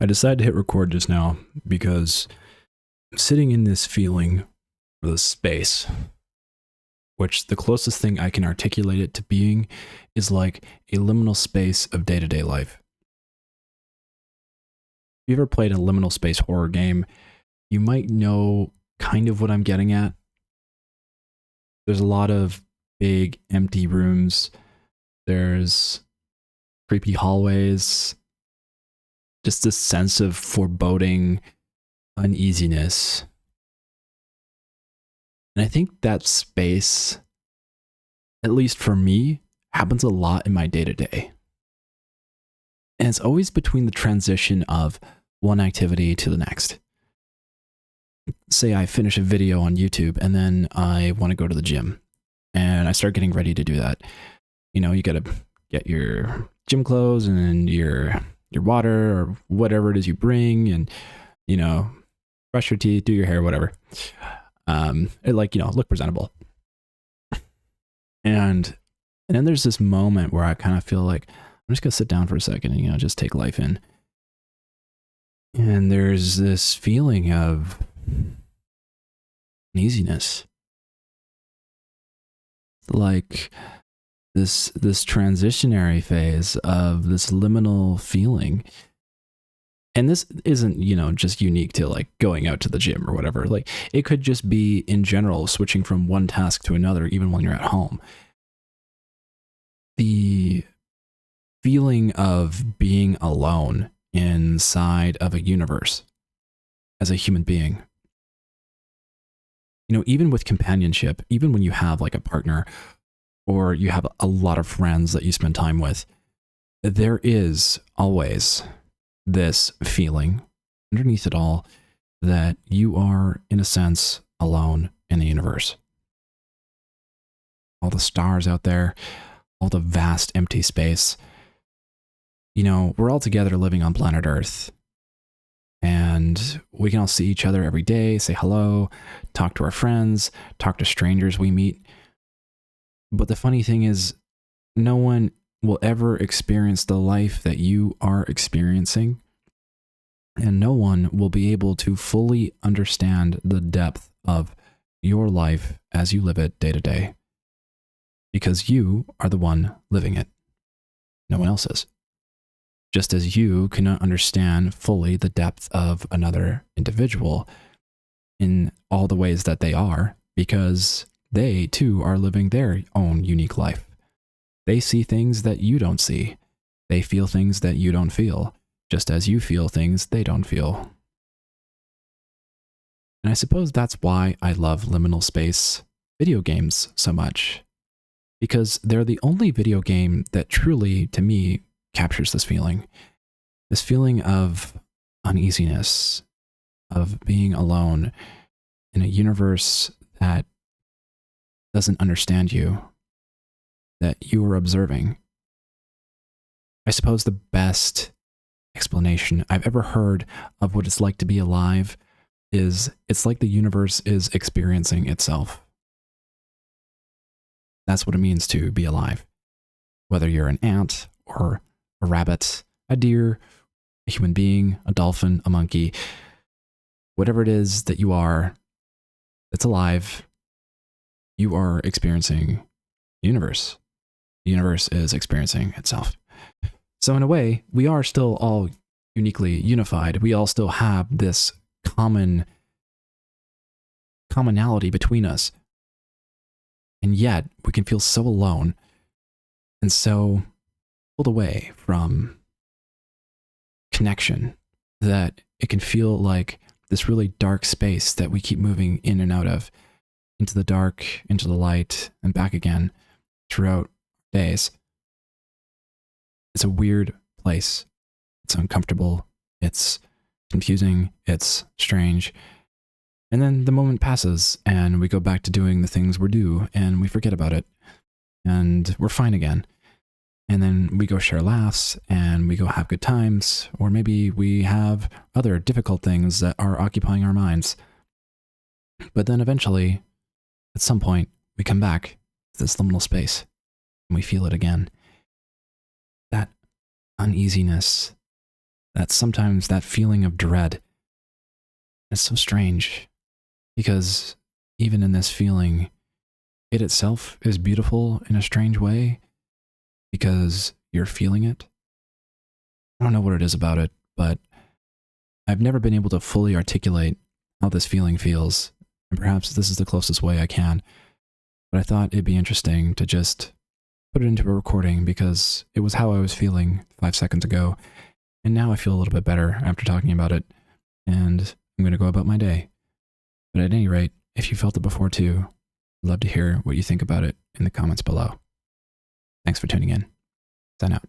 I decided to hit record just now because I'm sitting in this feeling or this space, which the closest thing I can articulate it to being is like a liminal space of day-to-day life. If you ever played a liminal space horror game, you might know kind of what I'm getting at. There's a lot of big empty rooms. There's creepy hallways. Just this sense of foreboding, uneasiness. And I think that space, at least for me, happens a lot in my day-to-day. And it's always between the transition of one activity to the next. Say I finish a video on YouTube and then I want to go to the gym and I start getting ready to do that. You know, you got to get your gym clothes and your water or whatever it is you bring, and, you know, brush your teeth, do your hair, whatever. Look presentable. And then there's this moment where I kind of feel like I'm just going to sit down for a second and, just take life in. And there's this feeling of uneasiness. Like this transitionary phase of this liminal feeling. And this isn't, just unique to like going out to the gym or whatever. Like it could just be in general switching from one task to another, even when you're at home. The feeling of being alone inside of a universe as a human being. Even with companionship, even when you have like a partner or you have a lot of friends that you spend time with, there is always this feeling underneath it all that you are, in a sense, alone in the universe. All the stars out there, all the vast empty space. We're all together living on planet Earth. And we can all see each other every day, say hello, talk to our friends, talk to strangers we meet. But the funny thing is, no one will ever experience the life that you are experiencing. And no one will be able to fully understand the depth of your life as you live it day to day. Because you are the one living it. No one else is. Just as you cannot understand fully the depth of another individual in all the ways that they are, because they too are living their own unique life. They see things that you don't see. They feel things that you don't feel, just as you feel things they don't feel. And I suppose that's why I love liminal space video games so much, because they're the only video game that truly, to me, captures this feeling of uneasiness, of being alone in a universe that doesn't understand you, that you are observing. I suppose the best explanation I've ever heard of what it's like to be alive is it's like the universe is experiencing itself. That's what it means to be alive. Whether you're an ant or a rabbit, a deer, a human being, a dolphin, a monkey, whatever it is that you are that's alive, you are experiencing the universe. The universe is experiencing itself. So in a way, we are still all uniquely unified. We all still have this commonality between us. And yet, we can feel so alone and so pulled away from connection that it can feel like this really dark space that we keep moving in and out of, into the dark, into the light, and back again throughout days. It's a weird place. It's uncomfortable. It's confusing. It's strange. And then the moment passes and we go back to doing the things we're due and we forget about it and we're fine again. And then we go share laughs and we go have good times, or maybe we have other difficult things that are occupying our minds. But then eventually, at some point, we come back to this liminal space and we feel it again. That uneasiness, that sometimes that feeling of dread is so strange, because even in this feeling, it itself is beautiful in a strange way because you're feeling it. I don't know what it is about it, but I've never been able to fully articulate how this feeling feels, and perhaps this is the closest way I can. But I thought it'd be interesting to just put it into a recording because it was how I was feeling 5 seconds ago, and now I feel a little bit better after talking about it, and I'm going to go about my day. But at any rate, if you felt it before too, I'd love to hear what you think about it in the comments below. Thanks for tuning in. Sign out.